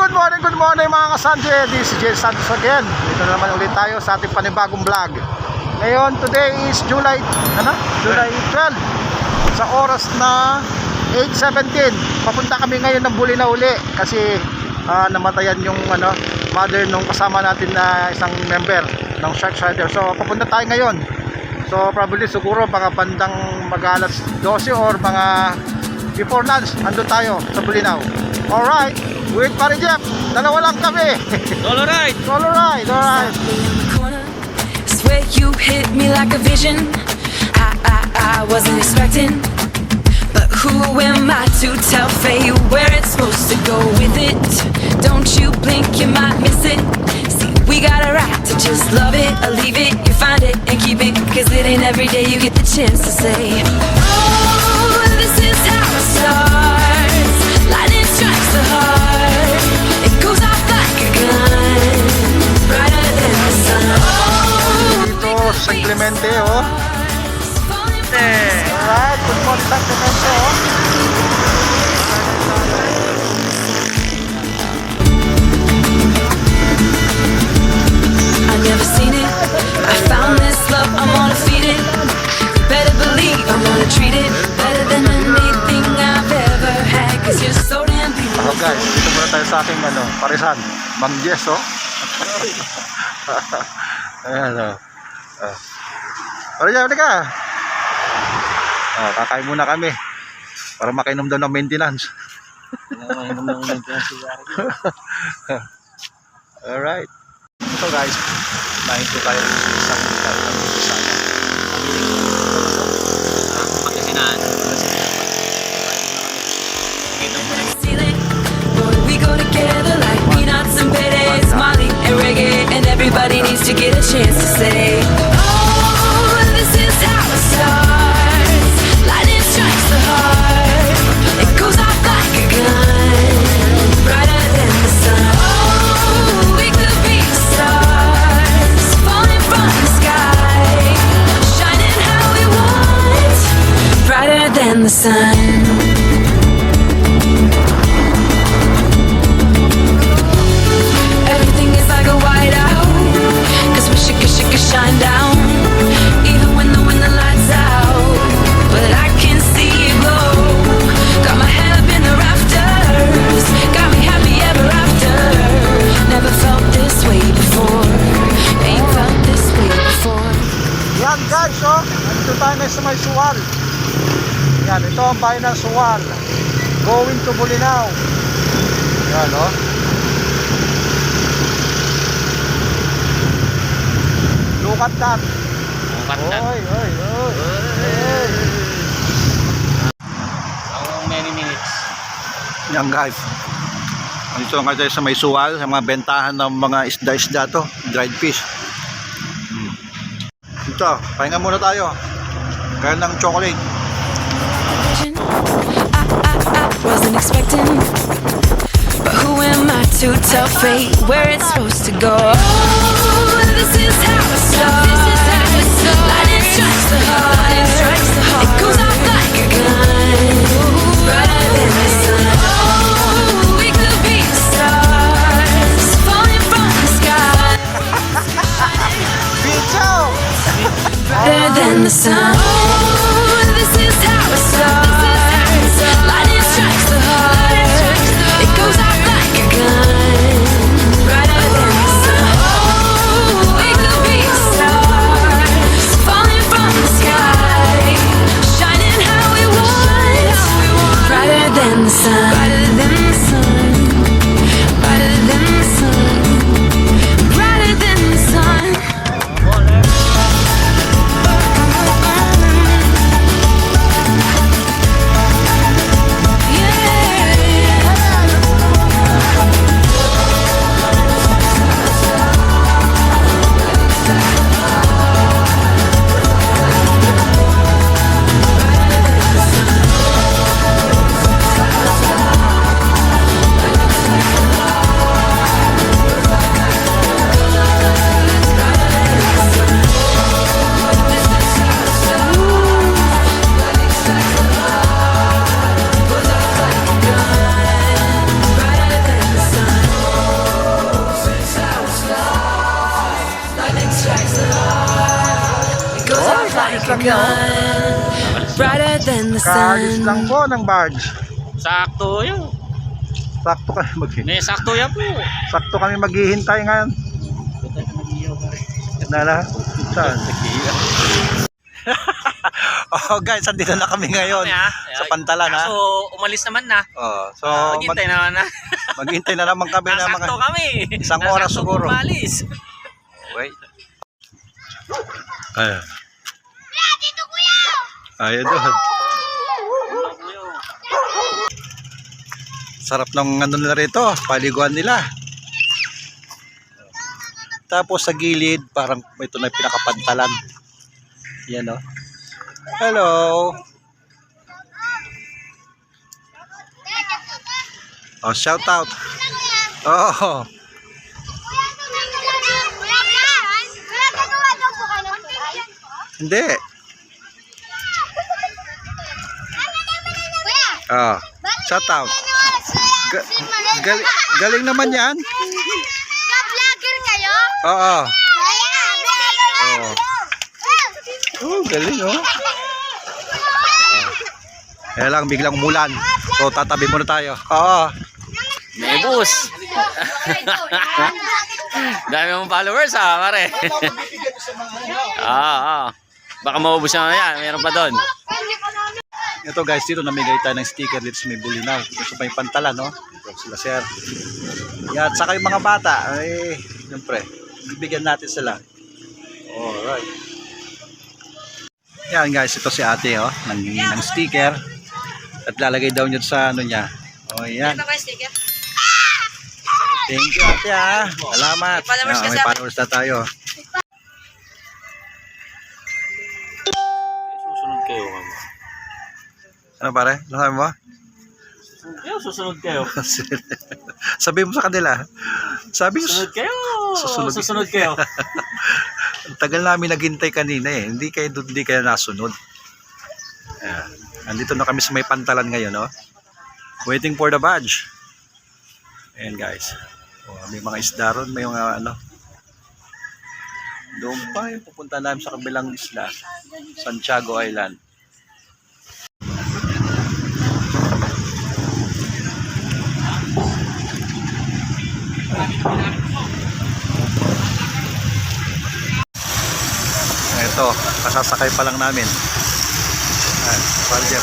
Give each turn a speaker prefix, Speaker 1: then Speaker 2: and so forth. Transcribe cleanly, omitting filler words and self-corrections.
Speaker 1: good morning mga kasanje. This is Jay Santos again. Dito na naman ulit tayo sa ating panibagong vlog. Ngayon, today is July 12. Sa oras na 8:17. Papunta kami ngayon ng Bulinaw uli kasi namatayan yung mother nung kasama natin na isang member ng Shark Rider. So papunta tayo ngayon. So probably siguro mga bandang mag-alas 12 or mga before lunch ando tayo sa Bulinaw. Alright, with Pare Jeff, dalawa lang kami.
Speaker 2: Solo ride.
Speaker 1: Solo ride, alright.
Speaker 3: Swear you hit me like a vision. I wasn't expecting, but who am I to tell fate where it's supposed to go with it? Don't you blink, you might miss it. See, we got a right to just love it or leave it. You find it and keep it, cause it ain't every day you get the chance to say, oh, this is how it starts. Lightning strikes the heart. It goes off like a gun, brighter than the sun. Oh,
Speaker 1: Dito sa Clemente, oh. Alright, good morning sa Clemente, oh.
Speaker 3: I've never seen it. I found this love, I'm gonna feed it. You better believe I'm gonna treat it better than anything I've ever had. Cause you're so damn beautiful.
Speaker 1: Guys, dito muna tayo sa aking parisan, Mang Jess, oh. Ayan, oh. Pare Jeff, ka. Kakain muna kami para makainom daw ng maintenance. Alright. So guys, nahin po tayo sa isang sana.
Speaker 2: Pagkasinan.
Speaker 3: Ceiling. Boy, we go together like peanuts and berries, Molly and reggae, and everybody needs to get a chance to say, oh, this is how it starts. Lightning strikes the heart. It goes off like a gun, brighter than the sun. Oh, we could be the stars, falling from the sky, shining how we want, brighter than the sun. Everything is like a whiteout, cause we should shine down, even when the lights out. But I can see it glow. Got my head up in the rafters, got me happy ever after. Never felt this way before, ain't felt this way before.
Speaker 1: Yan guys, oh. Nandito tayo ngayon sa may Suwal. Yan, ito ang bayan ng Suwal. Going to Bulinaw. Yan, oh. Look at that. Oy.
Speaker 2: How many minutes?
Speaker 1: Yan guys. Nandito lang tayo sa may Suwal, sa mga bentahan ng mga isda-isda to, dried fish. Ito, pahinga muna tayo. Kaya ng chocolate.
Speaker 3: I wasn't expecting, but who am I to tell fate where it's supposed to go? Oh, this is how it starts. Lightning strikes the heart. It goes off like a gun, brighter than the sun. Oh, we could be the stars, falling from the sky, brighter than the sun. Oh, this is how it starts. Lightning strikes the heart. It goes off like a gun, brighter than the sun. Oh, we could be the stars. gone, brighter than the
Speaker 1: Kaalis
Speaker 3: sun.
Speaker 1: lang po ng barge.
Speaker 2: Sakto yun.
Speaker 1: Sakto kami
Speaker 2: May sakto yan po.
Speaker 1: Sakto kami maghihintay ngayon. Nala. Saan? Oh guys, andito na kami ngayon sa Pantalan ha.
Speaker 2: So, umalis naman na.
Speaker 1: Oh, so
Speaker 2: Maghintay naman na.
Speaker 1: maghintay na naman kami na mga
Speaker 2: Nasakto kami.
Speaker 1: isang oras
Speaker 2: Nasakto
Speaker 1: siguro.
Speaker 2: umalis.
Speaker 1: Wait. Ayun doon. Sarap ng ano nila rito, paliguan nila. Tapos sa gilid, parang ito na yung pinakapantalan. Yan o. Hello. Oh, shout out. Oh. Hindi. Oh, shout out. Galing naman yan.
Speaker 4: Ka-vlogger kayo?
Speaker 1: Oo.
Speaker 4: Kaya,
Speaker 1: Oh, galing oh. Kaya lang, biglang umulan. So, tatabi muna tayo. Oo.
Speaker 2: May bus. Dami mong followers pare. Baka maubos na yan. Meron pa doon.
Speaker 1: Ito guys, dito namigay tayo ng sticker dito sa may Bulinaw. Gusto pa yung Pantalan, no? Ito sila sir. Yan, saka yung mga bata. Ay, siyempre, bibigyan natin sila. Alright. Yan guys, ito si ate, oh. Nangingi ng sticker. At lalagay daw niya sa ano niya. Oh, yan. Thank you ate ha. Salamat. May followers na tayo.
Speaker 2: Susunod kayo.
Speaker 1: Ano pare? Ano sabi mo?
Speaker 2: Susunod kayo.
Speaker 1: Sabi mo sa kanila. Sabi ko,
Speaker 2: Susunod kayo.
Speaker 1: Susunod.
Speaker 2: Susunod kayo.
Speaker 1: ang tagal namin naghintay kanina eh. Hindi kayo nasunod. Ayan. Andito na kami sa may Pantalan ngayon, no? Waiting for the badge. Ayan guys. Oh, may mga isda ron, may mga ano. Doon pa yung pupunta namin sa kabilang isla. Santiago Island. Ito, kasasakay pa lang namin. Ayan, Roger.